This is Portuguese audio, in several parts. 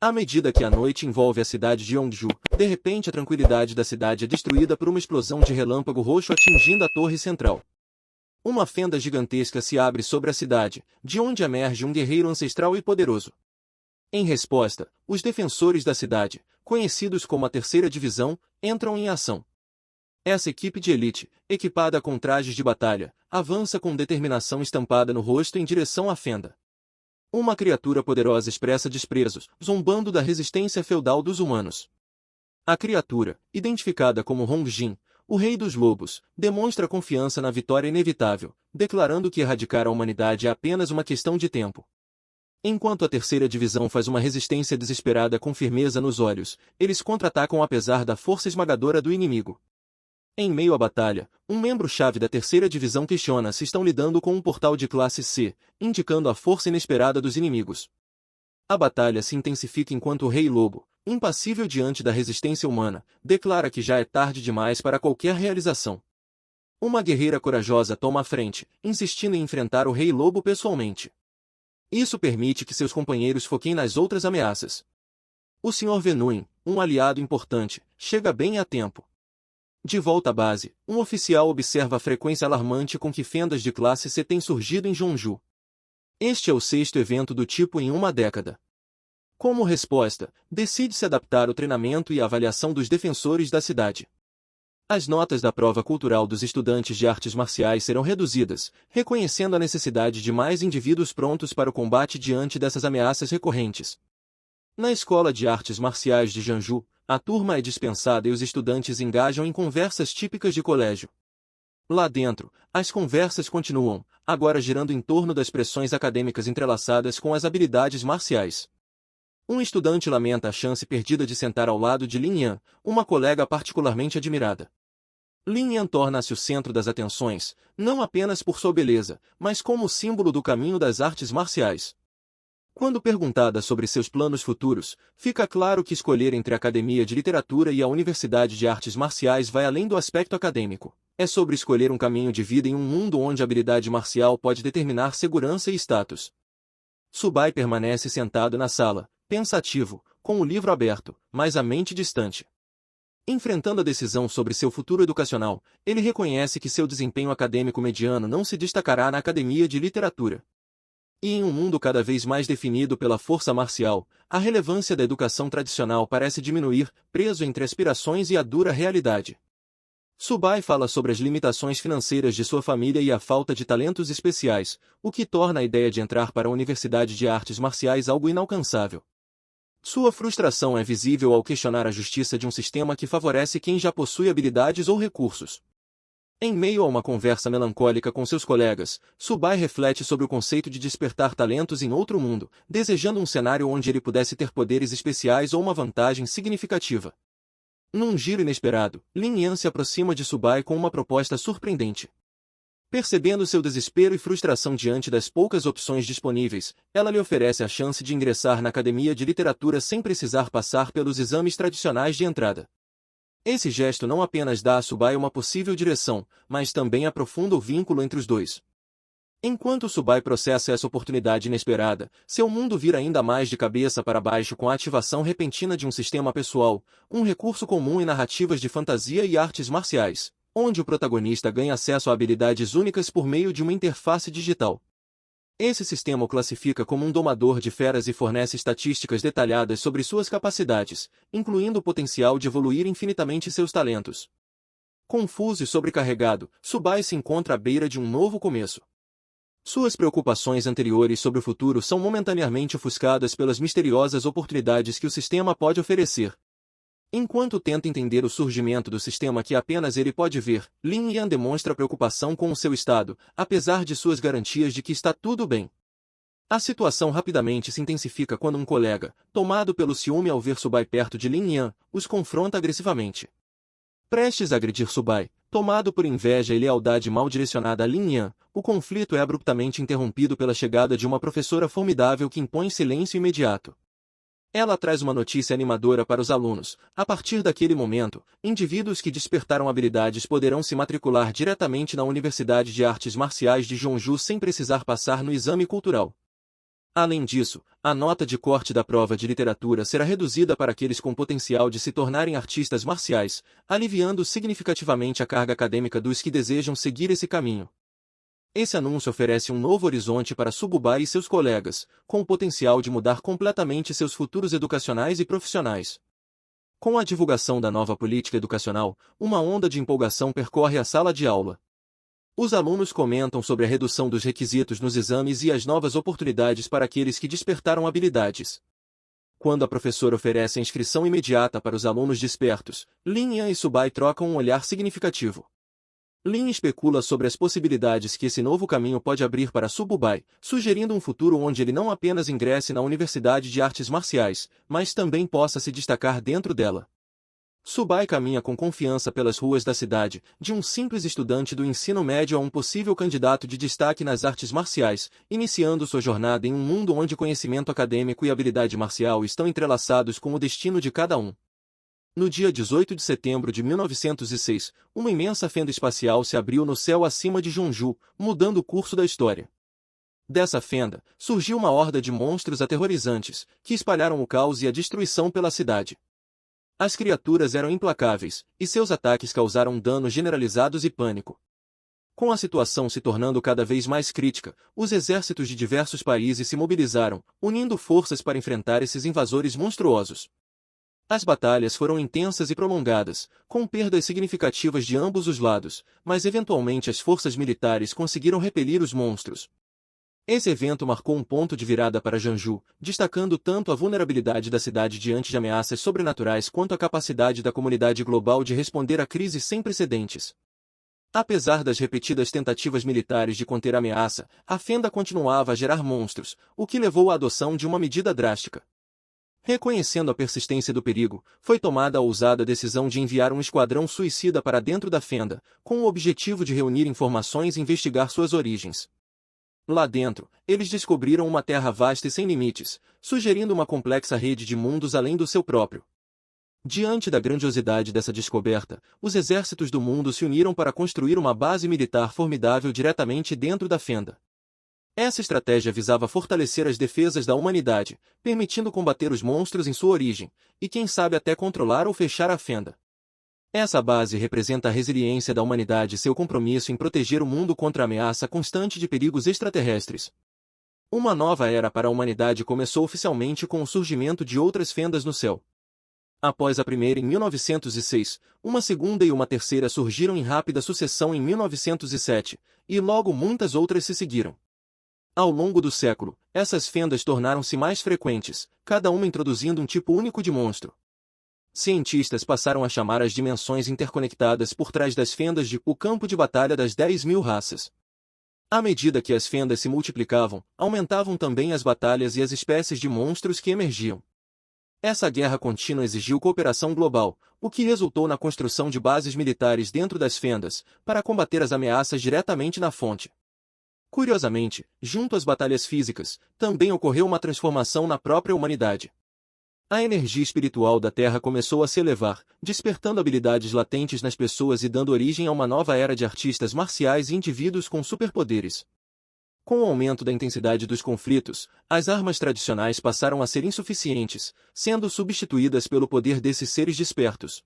À medida que a noite envolve a cidade de Yongju, de repente a tranquilidade da cidade é destruída por uma explosão de relâmpago roxo atingindo a torre central. Uma fenda gigantesca se abre sobre a cidade, de onde emerge um guerreiro ancestral e poderoso. Em resposta, os defensores da cidade, conhecidos como a Terceira Divisão, entram em ação. Essa equipe de elite, equipada com trajes de batalha, avança com determinação estampada no rosto em direção à fenda. Uma criatura poderosa expressa desprezos, zombando da resistência feudal dos humanos. A criatura, identificada como Hongjin, o Rei dos Lobos, demonstra confiança na vitória inevitável, declarando que erradicar a humanidade é apenas uma questão de tempo. Enquanto a Terceira Divisão faz uma resistência desesperada com firmeza nos olhos, eles contra-atacam apesar da força esmagadora do inimigo. Em meio à batalha, um membro-chave da Terceira Divisão questiona se estão lidando com um portal de classe C, indicando a força inesperada dos inimigos. A batalha se intensifica enquanto o Rei Lobo, impassível diante da resistência humana, declara que já é tarde demais para qualquer realização. Uma guerreira corajosa toma a frente, insistindo em enfrentar o Rei Lobo pessoalmente. Isso permite que seus companheiros foquem nas outras ameaças. O Sr. Venuin, um aliado importante, chega bem a tempo. De volta à base, um oficial observa a frequência alarmante com que fendas de classe C têm surgido em Jeonju. Este é o sexto evento do tipo em uma década. Como resposta, decide-se adaptar o treinamento e a avaliação dos defensores da cidade. As notas da prova cultural dos estudantes de artes marciais serão reduzidas, reconhecendo a necessidade de mais indivíduos prontos para o combate diante dessas ameaças recorrentes. Na escola de artes marciais de Jeonju, a turma é dispensada e os estudantes engajam em conversas típicas de colégio. Lá dentro, as conversas continuam, agora girando em torno das pressões acadêmicas entrelaçadas com as habilidades marciais. Um estudante lamenta a chance perdida de sentar ao lado de Lin Yan, uma colega particularmente admirada. Lin Yan torna-se o centro das atenções, não apenas por sua beleza, mas como símbolo do caminho das artes marciais. Quando perguntada sobre seus planos futuros, fica claro que escolher entre a Academia de Literatura e a Universidade de Artes Marciais vai além do aspecto acadêmico. É sobre escolher um caminho de vida em um mundo onde a habilidade marcial pode determinar segurança e status. Subai permanece sentado na sala, pensativo, com o livro aberto, mas a mente distante. Enfrentando a decisão sobre seu futuro educacional, ele reconhece que seu desempenho acadêmico mediano não se destacará na Academia de Literatura. E em um mundo cada vez mais definido pela força marcial, a relevância da educação tradicional parece diminuir, preso entre aspirações e a dura realidade. Subai fala sobre as limitações financeiras de sua família e a falta de talentos especiais, o que torna a ideia de entrar para a Universidade de Artes Marciais algo inalcançável. Sua frustração é visível ao questionar a justiça de um sistema que favorece quem já possui habilidades ou recursos. Em meio a uma conversa melancólica com seus colegas, Subai reflete sobre o conceito de despertar talentos em outro mundo, desejando um cenário onde ele pudesse ter poderes especiais ou uma vantagem significativa. Num giro inesperado, Lin Yan se aproxima de Subai com uma proposta surpreendente. Percebendo seu desespero e frustração diante das poucas opções disponíveis, ela lhe oferece a chance de ingressar na Academia de Literatura sem precisar passar pelos exames tradicionais de entrada. Esse gesto não apenas dá a Subai uma possível direção, mas também aprofunda o vínculo entre os dois. Enquanto Subai processa essa oportunidade inesperada, seu mundo vira ainda mais de cabeça para baixo com a ativação repentina de um sistema pessoal, um recurso comum em narrativas de fantasia e artes marciais, onde o protagonista ganha acesso a habilidades únicas por meio de uma interface digital. Esse sistema o classifica como um domador de feras e fornece estatísticas detalhadas sobre suas capacidades, incluindo o potencial de evoluir infinitamente seus talentos. Confuso e sobrecarregado, Subai se encontra à beira de um novo começo. Suas preocupações anteriores sobre o futuro são momentaneamente ofuscadas pelas misteriosas oportunidades que o sistema pode oferecer. Enquanto tenta entender o surgimento do sistema que apenas ele pode ver, Lin Yan demonstra preocupação com o seu estado, apesar de suas garantias de que está tudo bem. A situação rapidamente se intensifica quando um colega, tomado pelo ciúme ao ver Subai perto de Lin Yan, os confronta agressivamente. Prestes a agredir Subai, tomado por inveja e lealdade mal direcionada a Lin Yan, o conflito é abruptamente interrompido pela chegada de uma professora formidável que impõe silêncio imediato. Ela traz uma notícia animadora para os alunos. A partir daquele momento, indivíduos que despertaram habilidades poderão se matricular diretamente na Universidade de Artes Marciais de Jeonju sem precisar passar no exame cultural. Além disso, a nota de corte da prova de literatura será reduzida para aqueles com potencial de se tornarem artistas marciais, aliviando significativamente a carga acadêmica dos que desejam seguir esse caminho. Esse anúncio oferece um novo horizonte para Sububai e seus colegas, com o potencial de mudar completamente seus futuros educacionais e profissionais. Com a divulgação da nova política educacional, uma onda de empolgação percorre a sala de aula. Os alunos comentam sobre a redução dos requisitos nos exames e as novas oportunidades para aqueles que despertaram habilidades. Quando a professora oferece a inscrição imediata para os alunos despertos, Lin Yan e Subai trocam um olhar significativo. Lin especula sobre as possibilidades que esse novo caminho pode abrir para Sububai, sugerindo um futuro onde ele não apenas ingresse na Universidade de Artes Marciais, mas também possa se destacar dentro dela. Subai caminha com confiança pelas ruas da cidade, de um simples estudante do ensino médio a um possível candidato de destaque nas artes marciais, iniciando sua jornada em um mundo onde conhecimento acadêmico e habilidade marcial estão entrelaçados com o destino de cada um. No dia 18 de setembro de 1906, uma imensa fenda espacial se abriu no céu acima de Jeonju, mudando o curso da história. Dessa fenda, surgiu uma horda de monstros aterrorizantes, que espalharam o caos e a destruição pela cidade. As criaturas eram implacáveis, e seus ataques causaram danos generalizados e pânico. Com a situação se tornando cada vez mais crítica, os exércitos de diversos países se mobilizaram, unindo forças para enfrentar esses invasores monstruosos. As batalhas foram intensas e prolongadas, com perdas significativas de ambos os lados, mas eventualmente as forças militares conseguiram repelir os monstros. Esse evento marcou um ponto de virada para Jeonju, destacando tanto a vulnerabilidade da cidade diante de ameaças sobrenaturais quanto a capacidade da comunidade global de responder a crises sem precedentes. Apesar das repetidas tentativas militares de conter a ameaça, a fenda continuava a gerar monstros, o que levou à adoção de uma medida drástica. Reconhecendo a persistência do perigo, foi tomada a ousada decisão de enviar um esquadrão suicida para dentro da fenda, com o objetivo de reunir informações e investigar suas origens. Lá dentro, eles descobriram uma terra vasta e sem limites, sugerindo uma complexa rede de mundos além do seu próprio. Diante da grandiosidade dessa descoberta, os exércitos do mundo se uniram para construir uma base militar formidável diretamente dentro da fenda. Essa estratégia visava fortalecer as defesas da humanidade, permitindo combater os monstros em sua origem, e quem sabe até controlar ou fechar a fenda. Essa base representa a resiliência da humanidade e seu compromisso em proteger o mundo contra a ameaça constante de perigos extraterrestres. Uma nova era para a humanidade começou oficialmente com o surgimento de outras fendas no céu. Após a primeira em 1906, uma segunda e uma terceira surgiram em rápida sucessão em 1907, e logo muitas outras se seguiram. Ao longo do século, essas fendas tornaram-se mais frequentes, cada uma introduzindo um tipo único de monstro. Cientistas passaram a chamar as dimensões interconectadas por trás das fendas de o campo de batalha das 10.000 raças. À medida que as fendas se multiplicavam, aumentavam também as batalhas e as espécies de monstros que emergiam. Essa guerra contínua exigiu cooperação global, o que resultou na construção de bases militares dentro das fendas, para combater as ameaças diretamente na fonte. Curiosamente, junto às batalhas físicas, também ocorreu uma transformação na própria humanidade. A energia espiritual da Terra começou a se elevar, despertando habilidades latentes nas pessoas e dando origem a uma nova era de artistas marciais e indivíduos com superpoderes. Com o aumento da intensidade dos conflitos, as armas tradicionais passaram a ser insuficientes, sendo substituídas pelo poder desses seres despertos.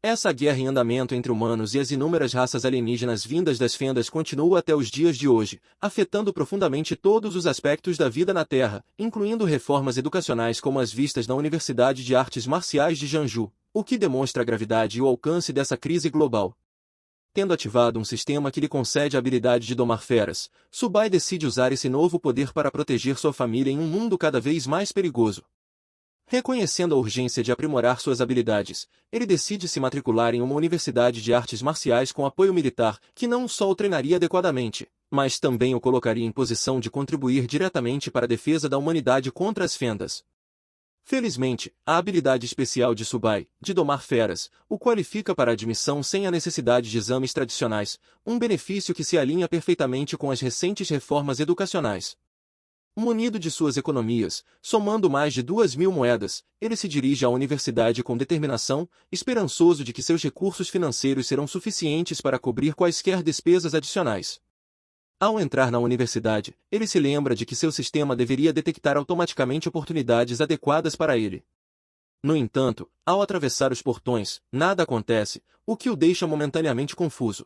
Essa guerra em andamento entre humanos e as inúmeras raças alienígenas vindas das fendas continua até os dias de hoje, afetando profundamente todos os aspectos da vida na Terra, incluindo reformas educacionais como as vistas na Universidade de Artes Marciais de Jeonju, o que demonstra a gravidade e o alcance dessa crise global. Tendo ativado um sistema que lhe concede a habilidade de domar feras, Subai decide usar esse novo poder para proteger sua família em um mundo cada vez mais perigoso. Reconhecendo a urgência de aprimorar suas habilidades, ele decide se matricular em uma universidade de artes marciais com apoio militar, que não só o treinaria adequadamente, mas também o colocaria em posição de contribuir diretamente para a defesa da humanidade contra as fendas. Felizmente, a habilidade especial de Subai, de domar feras, o qualifica para a admissão sem a necessidade de exames tradicionais, um benefício que se alinha perfeitamente com as recentes reformas educacionais. Munido de suas economias, somando mais de 2.000 moedas, ele se dirige à universidade com determinação, esperançoso de que seus recursos financeiros serão suficientes para cobrir quaisquer despesas adicionais. Ao entrar na universidade, ele se lembra de que seu sistema deveria detectar automaticamente oportunidades adequadas para ele. No entanto, ao atravessar os portões, nada acontece, o que o deixa momentaneamente confuso.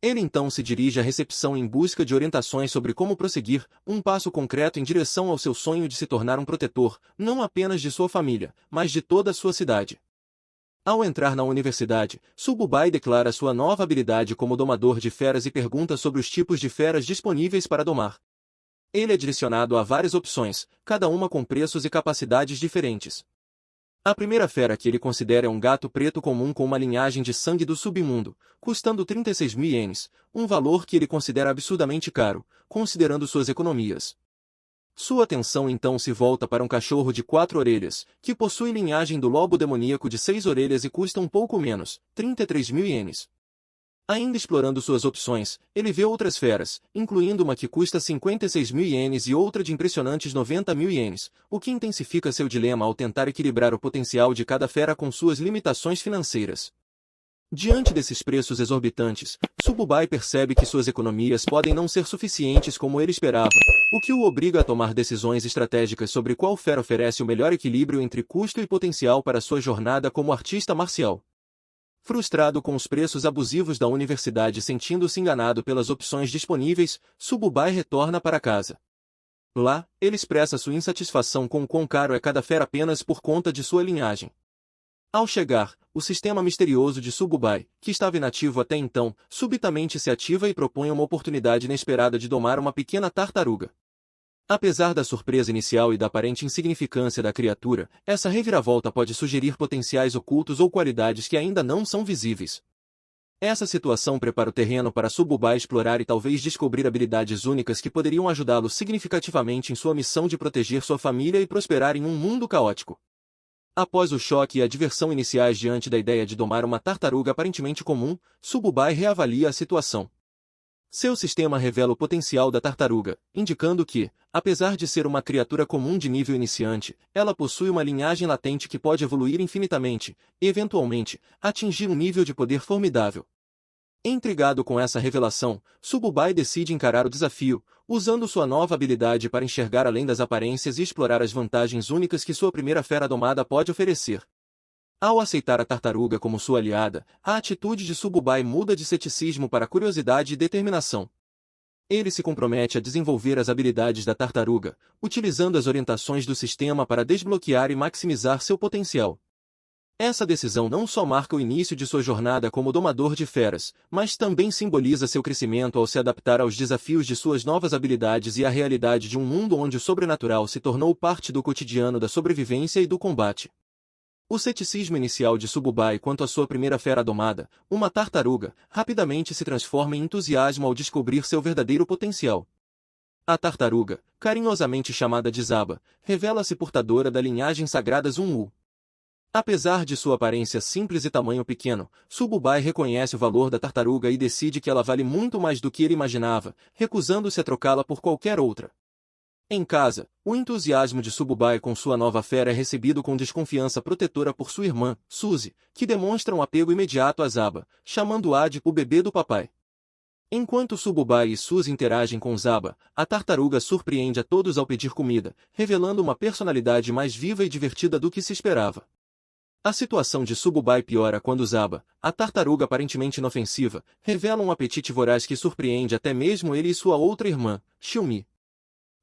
Ele então se dirige à recepção em busca de orientações sobre como prosseguir, um passo concreto em direção ao seu sonho de se tornar um protetor, não apenas de sua família, mas de toda a sua cidade. Ao entrar na universidade, Sububai declara sua nova habilidade como domador de feras e pergunta sobre os tipos de feras disponíveis para domar. Ele é direcionado a várias opções, cada uma com preços e capacidades diferentes. A primeira fera que ele considera é um gato preto comum com uma linhagem de sangue do submundo, custando 36.000 ienes, um valor que ele considera absurdamente caro, considerando suas economias. Sua atenção então se volta para um cachorro de 4 orelhas, que possui linhagem do lobo demoníaco de 6 orelhas e custa um pouco menos, 33.000 ienes. Ainda explorando suas opções, ele vê outras feras, incluindo uma que custa 56.000 ienes e outra de impressionantes 90.000 ienes, o que intensifica seu dilema ao tentar equilibrar o potencial de cada fera com suas limitações financeiras. Diante desses preços exorbitantes, Sububai percebe que suas economias podem não ser suficientes como ele esperava, o que o obriga a tomar decisões estratégicas sobre qual fera oferece o melhor equilíbrio entre custo e potencial para sua jornada como artista marcial. Frustrado com os preços abusivos da universidade e sentindo-se enganado pelas opções disponíveis, Sububai retorna para casa. Lá, ele expressa sua insatisfação com o quão caro é cada fera apenas por conta de sua linhagem. Ao chegar, o sistema misterioso de Sububai, que estava inativo até então, subitamente se ativa e propõe uma oportunidade inesperada de domar uma pequena tartaruga. Apesar da surpresa inicial e da aparente insignificância da criatura, essa reviravolta pode sugerir potenciais ocultos ou qualidades que ainda não são visíveis. Essa situação prepara o terreno para Sububai explorar e talvez descobrir habilidades únicas que poderiam ajudá-lo significativamente em sua missão de proteger sua família e prosperar em um mundo caótico. Após o choque e a diversão iniciais diante da ideia de domar uma tartaruga aparentemente comum, Sububai reavalia a situação. Seu sistema revela o potencial da tartaruga, indicando que, apesar de ser uma criatura comum de nível iniciante, ela possui uma linhagem latente que pode evoluir infinitamente, e eventualmente, atingir um nível de poder formidável. Intrigado com essa revelação, Sububai decide encarar o desafio, usando sua nova habilidade para enxergar além das aparências e explorar as vantagens únicas que sua primeira fera domada pode oferecer. Ao aceitar a tartaruga como sua aliada, a atitude de Sububai muda de ceticismo para curiosidade e determinação. Ele se compromete a desenvolver as habilidades da tartaruga, utilizando as orientações do sistema para desbloquear e maximizar seu potencial. Essa decisão não só marca o início de sua jornada como domador de feras, mas também simboliza seu crescimento ao se adaptar aos desafios de suas novas habilidades e à realidade de um mundo onde o sobrenatural se tornou parte do cotidiano da sobrevivência e do combate. O ceticismo inicial de Sububai quanto à sua primeira fera domada, uma tartaruga, rapidamente se transforma em entusiasmo ao descobrir seu verdadeiro potencial. A tartaruga, carinhosamente chamada de Zaba, revela-se portadora da linhagem sagrada Zunwu. Apesar de sua aparência simples e tamanho pequeno, Sububai reconhece o valor da tartaruga e decide que ela vale muito mais do que ele imaginava, recusando-se a trocá-la por qualquer outra. Em casa, o entusiasmo de Sububai com sua nova fera é recebido com desconfiança protetora por sua irmã, Suzy, que demonstra um apego imediato a Zaba, chamando-a de o bebê do papai. Enquanto Sububai e Suzy interagem com Zaba, a tartaruga surpreende a todos ao pedir comida, revelando uma personalidade mais viva e divertida do que se esperava. A situação de Sububai piora quando Zaba, a tartaruga aparentemente inofensiva, revela um apetite voraz que surpreende até mesmo ele e sua outra irmã, Xiumi.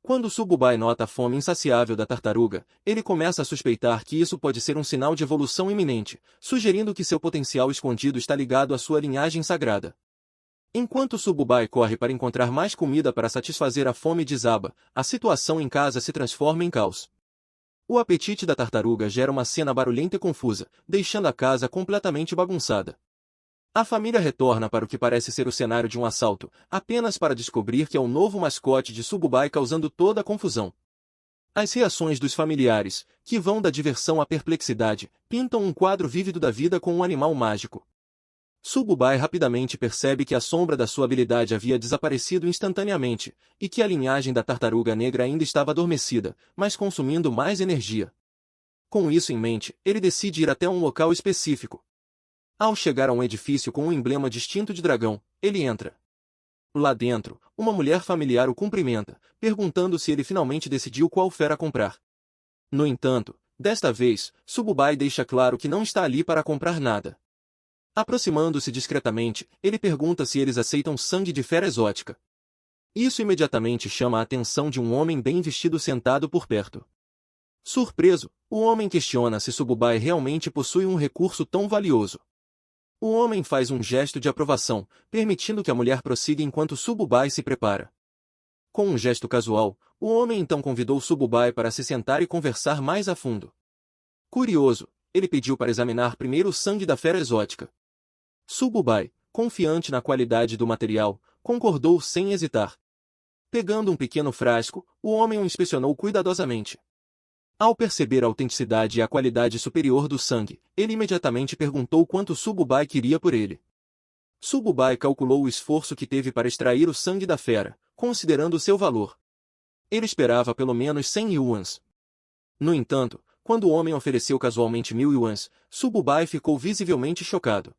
Quando Sububai nota a fome insaciável da tartaruga, ele começa a suspeitar que isso pode ser um sinal de evolução iminente, sugerindo que seu potencial escondido está ligado à sua linhagem sagrada. Enquanto Sububai corre para encontrar mais comida para satisfazer a fome de Zaba, a situação em casa se transforma em caos. O apetite da tartaruga gera uma cena barulhenta e confusa, deixando a casa completamente bagunçada. A família retorna para o que parece ser o cenário de um assalto, apenas para descobrir que é o novo mascote de Sububai causando toda a confusão. As reações dos familiares, que vão da diversão à perplexidade, pintam um quadro vívido da vida com um animal mágico. Sububai rapidamente percebe que a sombra da sua habilidade havia desaparecido instantaneamente, e que a linhagem da tartaruga negra ainda estava adormecida, mas consumindo mais energia. Com isso em mente, ele decide ir até um local específico. Ao chegar a um edifício com um emblema distinto de dragão, ele entra. Lá dentro, uma mulher familiar o cumprimenta, perguntando se ele finalmente decidiu qual fera comprar. No entanto, desta vez, Sububai deixa claro que não está ali para comprar nada. Aproximando-se discretamente, ele pergunta se eles aceitam sangue de fera exótica. Isso imediatamente chama a atenção de um homem bem vestido sentado por perto. Surpreso, o homem questiona se Sububai realmente possui um recurso tão valioso. O homem faz um gesto de aprovação, permitindo que a mulher prossiga enquanto Sububai se prepara. Com um gesto casual, o homem então convidou Sububai para se sentar e conversar mais a fundo. Curioso, ele pediu para examinar primeiro o sangue da fera exótica. Sububai, confiante na qualidade do material, concordou sem hesitar. Pegando um pequeno frasco, o homem o inspecionou cuidadosamente. Ao perceber a autenticidade e a qualidade superior do sangue, ele imediatamente perguntou quanto Sububai queria por ele. Sububai calculou o esforço que teve para extrair o sangue da fera, considerando seu valor. Ele esperava pelo menos 100 yuans. No entanto, quando o homem ofereceu casualmente 1000 yuans, Sububai ficou visivelmente chocado.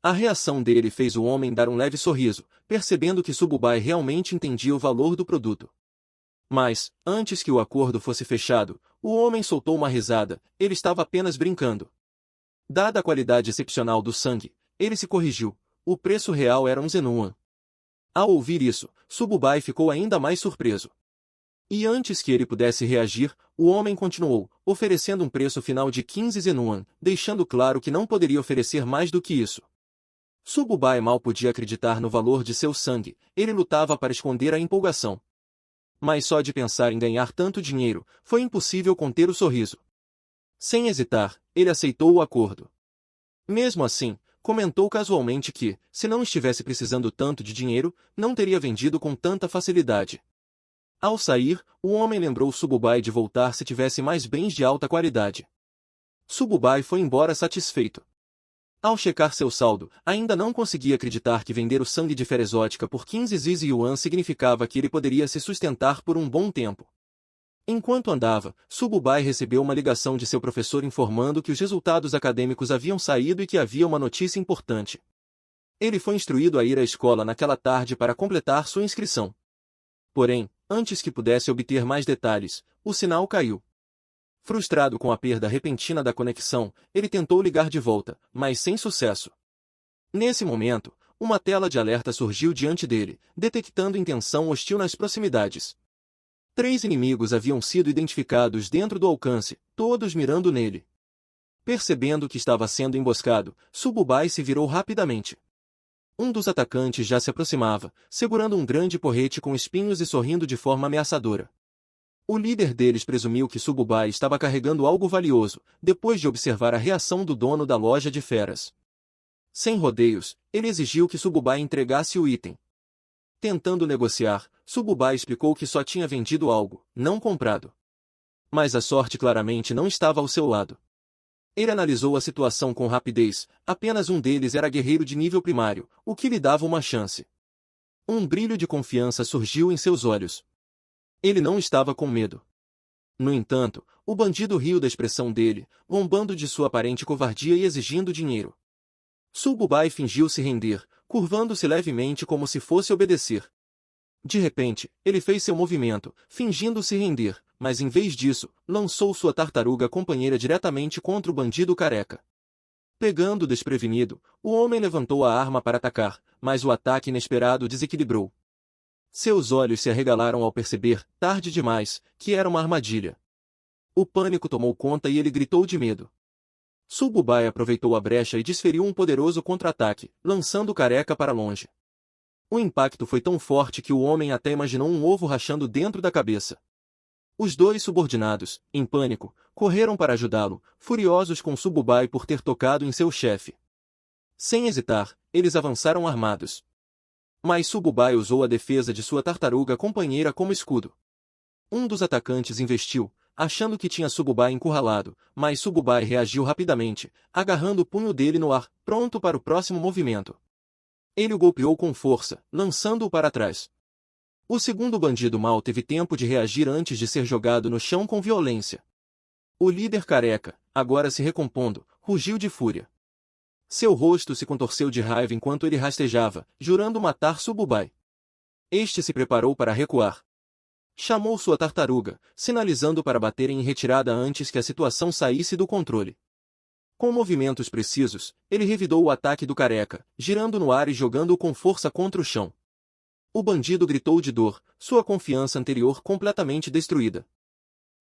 A reação dele fez o homem dar um leve sorriso, percebendo que Sububai realmente entendia o valor do produto. Mas, antes que o acordo fosse fechado, o homem soltou uma risada, ele estava apenas brincando. Dada a qualidade excepcional do sangue, ele se corrigiu, o preço real era 1 zenuan. Ao ouvir isso, Sububai ficou ainda mais surpreso. E antes que ele pudesse reagir, o homem continuou, oferecendo um preço final de 15 zenuan, deixando claro que não poderia oferecer mais do que isso. Sububai mal podia acreditar no valor de seu sangue, ele lutava para esconder a empolgação. Mas só de pensar em ganhar tanto dinheiro, foi impossível conter o sorriso. Sem hesitar, ele aceitou o acordo. Mesmo assim, comentou casualmente que, se não estivesse precisando tanto de dinheiro, não teria vendido com tanta facilidade. Ao sair, o homem lembrou Sububai de voltar se tivesse mais bens de alta qualidade. Sububai foi embora satisfeito. Ao checar seu saldo, ainda não conseguia acreditar que vender o sangue de fera exótica por 15 ziz yuan significava que ele poderia se sustentar por um bom tempo. Enquanto andava, Sububai recebeu uma ligação de seu professor informando que os resultados acadêmicos haviam saído e que havia uma notícia importante. Ele foi instruído a ir à escola naquela tarde para completar sua inscrição. Porém, antes que pudesse obter mais detalhes, o sinal caiu. Frustrado com a perda repentina da conexão, ele tentou ligar de volta, mas sem sucesso. Nesse momento, uma tela de alerta surgiu diante dele, detectando intenção hostil nas proximidades. 3 inimigos haviam sido identificados dentro do alcance, todos mirando nele. Percebendo que estava sendo emboscado, Sububai se virou rapidamente. Um dos atacantes já se aproximava, segurando um grande porrete com espinhos e sorrindo de forma ameaçadora. O líder deles presumiu que Sububai estava carregando algo valioso, depois de observar a reação do dono da loja de feras. Sem rodeios, ele exigiu que Sububai entregasse o item. Tentando negociar, Sububai explicou que só tinha vendido algo, não comprado. Mas a sorte claramente não estava ao seu lado. Ele analisou a situação com rapidez, apenas um deles era guerreiro de nível primário, o que lhe dava uma chance. Um brilho de confiança surgiu em seus olhos. Ele não estava com medo. No entanto, o bandido riu da expressão dele, zombando de sua aparente covardia e exigindo dinheiro. Sububai fingiu se render, curvando-se levemente como se fosse obedecer. De repente, ele fez seu movimento, fingindo se render, mas em vez disso, lançou sua tartaruga companheira diretamente contra o bandido careca. Pegando desprevenido, o homem levantou a arma para atacar, mas o ataque inesperado desequilibrou. Seus olhos se arregalaram ao perceber, tarde demais, que era uma armadilha. O pânico tomou conta e ele gritou de medo. Sububai aproveitou a brecha e desferiu um poderoso contra-ataque, lançando o careca para longe. O impacto foi tão forte que o homem até imaginou um ovo rachando dentro da cabeça. Os dois subordinados, em pânico, correram para ajudá-lo, furiosos com Sububai por ter tocado em seu chefe. Sem hesitar, eles avançaram armados. Mas Sububai usou a defesa de sua tartaruga companheira como escudo. Um dos atacantes investiu, achando que tinha Sububai encurralado, mas Sububai reagiu rapidamente, agarrando o punho dele no ar, pronto para o próximo movimento. Ele o golpeou com força, lançando-o para trás. O segundo bandido mal teve tempo de reagir antes de ser jogado no chão com violência. O líder careca, agora se recompondo, rugiu de fúria. Seu rosto se contorceu de raiva enquanto ele rastejava, jurando matar Sububai. Este se preparou para recuar. Chamou sua tartaruga, sinalizando para bater em retirada antes que a situação saísse do controle. Com movimentos precisos, ele revidou o ataque do careca, girando no ar e jogando-o com força contra o chão. O bandido gritou de dor, sua confiança anterior completamente destruída.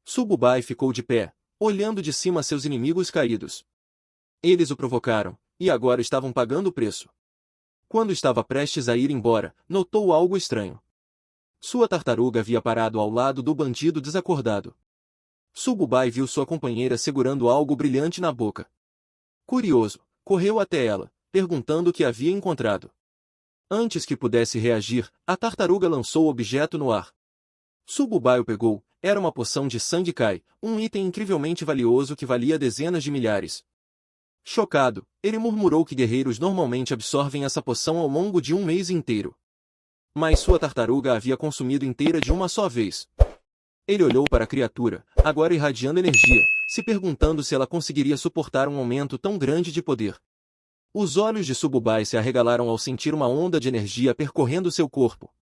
Sububai ficou de pé, olhando de cima seus inimigos caídos. Eles o provocaram, e agora estavam pagando o preço. Quando estava prestes a ir embora, notou algo estranho. Sua tartaruga havia parado ao lado do bandido desacordado. Sububai viu sua companheira segurando algo brilhante na boca. Curioso, correu até ela, perguntando o que havia encontrado. Antes que pudesse reagir, a tartaruga lançou o objeto no ar. Sububai o pegou, era uma poção de sangue Kai, um item incrivelmente valioso que valia dezenas de milhares. Chocado, ele murmurou que guerreiros normalmente absorvem essa poção ao longo de um mês inteiro. Mas sua tartaruga a havia consumido inteira de uma só vez. Ele olhou para a criatura, agora irradiando energia, se perguntando se ela conseguiria suportar um aumento tão grande de poder. Os olhos de Sububai se arregalaram ao sentir uma onda de energia percorrendo seu corpo.